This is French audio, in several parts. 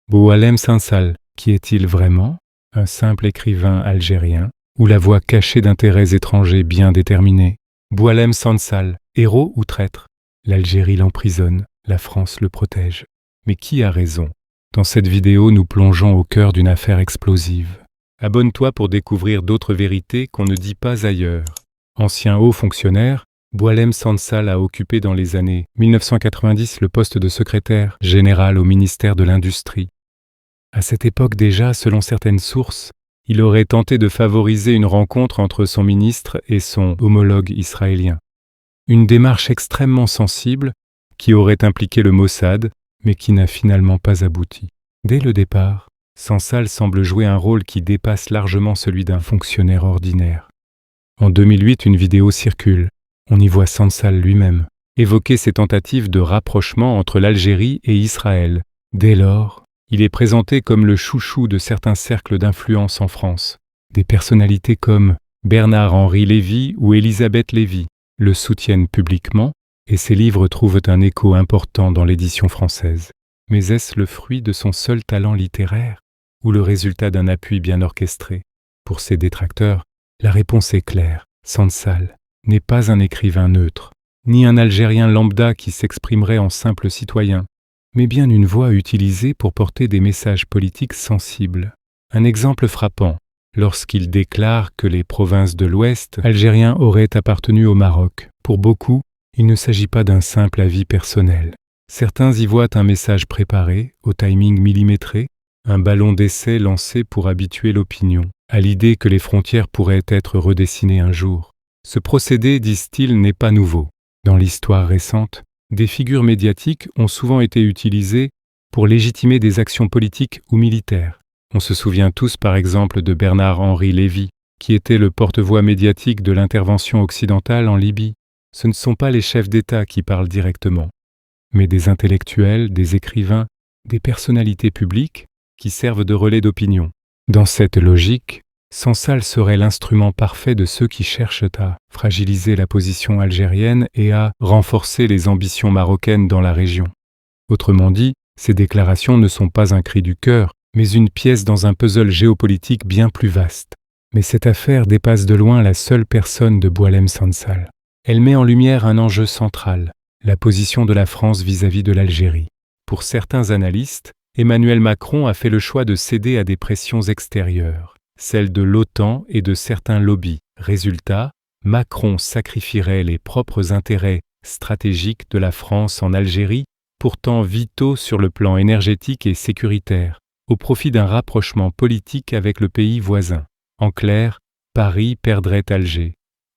Boualem Sansal, qui est-il vraiment? Un simple écrivain algérien, ou la voix cachée d'intérêts étrangers bien déterminés? Boualem Sansal, héros ou traître? L'Algérie l'emprisonne, la France le protège. Mais qui a raison? Dans cette vidéo, nous plongeons au cœur d'une affaire explosive. Abonne-toi pour découvrir d'autres vérités qu'on ne dit pas ailleurs. Ancien haut fonctionnaire, Boualem Sansal a occupé dans les années 1990 le poste de secrétaire général au ministère de l'Industrie. À cette époque déjà, selon certaines sources, il aurait tenté de favoriser une rencontre entre son ministre et son homologue israélien. Une démarche extrêmement sensible qui aurait impliqué le Mossad, mais qui n'a finalement pas abouti. Dès le départ, Sansal semble jouer un rôle qui dépasse largement celui d'un fonctionnaire ordinaire. En 2008, une vidéo circule. On y voit Sansal lui-même évoquer ses tentatives de rapprochement entre l'Algérie et Israël. Dès lors, il est présenté comme le chouchou de certains cercles d'influence en France. Des personnalités comme Bernard-Henri Lévy ou Elisabeth Lévy le soutiennent publiquement et ses livres trouvent un écho important dans l'édition française. Mais est-ce le fruit de son seul talent littéraire ou le résultat d'un appui bien orchestré? Pour ses détracteurs, la réponse est claire. Sansal n'est pas un écrivain neutre, ni un Algérien lambda qui s'exprimerait en simple citoyen, mais bien une voix utilisée pour porter des messages politiques sensibles. Un exemple frappant, lorsqu'il déclare que les provinces de l'Ouest algérien auraient appartenu au Maroc. Pour beaucoup, il ne s'agit pas d'un simple avis personnel. Certains y voient un message préparé, au timing millimétré, un ballon d'essai lancé pour habituer l'opinion à l'idée que les frontières pourraient être redessinées un jour. Ce procédé, disent-ils, n'est pas nouveau. Dans l'histoire récente, des figures médiatiques ont souvent été utilisées pour légitimer des actions politiques ou militaires. On se souvient tous par exemple de Bernard-Henri Lévy, qui était le porte-voix médiatique de l'intervention occidentale en Libye. Ce ne sont pas les chefs d'État qui parlent directement, mais des intellectuels, des écrivains, des personnalités publiques qui servent de relais d'opinion. Dans cette logique, Sansal serait l'instrument parfait de ceux qui cherchent à fragiliser la position algérienne et à renforcer les ambitions marocaines dans la région. Autrement dit, ces déclarations ne sont pas un cri du cœur, mais une pièce dans un puzzle géopolitique bien plus vaste. Mais cette affaire dépasse de loin la seule personne de Boualem Sansal. Elle met en lumière un enjeu central, la position de la France vis-à-vis de l'Algérie. Pour certains analystes, Emmanuel Macron a fait le choix de céder à des pressions extérieures, celles de l'OTAN et de certains lobbies. Résultat, Macron sacrifierait les propres intérêts stratégiques de la France en Algérie, pourtant vitaux sur le plan énergétique et sécuritaire, au profit d'un rapprochement politique avec le pays voisin. En clair, Paris perdrait Alger,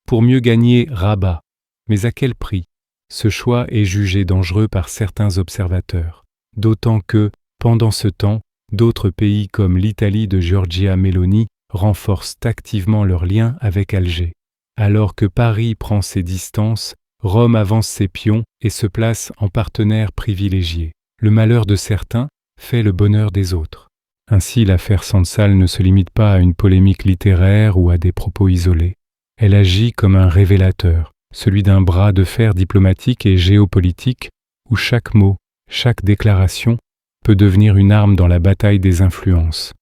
pour mieux gagner Rabat. Mais à quel prix? Ce choix est jugé dangereux par certains observateurs, d'autant que, pendant ce temps, d'autres pays comme l'Italie de Giorgia Meloni renforcent activement leurs liens avec Alger. Alors que Paris prend ses distances, Rome avance ses pions et se place en partenaire privilégié. Le malheur de certains fait le bonheur des autres. Ainsi, l'affaire Sansal ne se limite pas à une polémique littéraire ou à des propos isolés. Elle agit comme un révélateur, celui d'un bras de fer diplomatique et géopolitique où chaque mot, chaque déclaration peut devenir une arme dans la bataille des influences.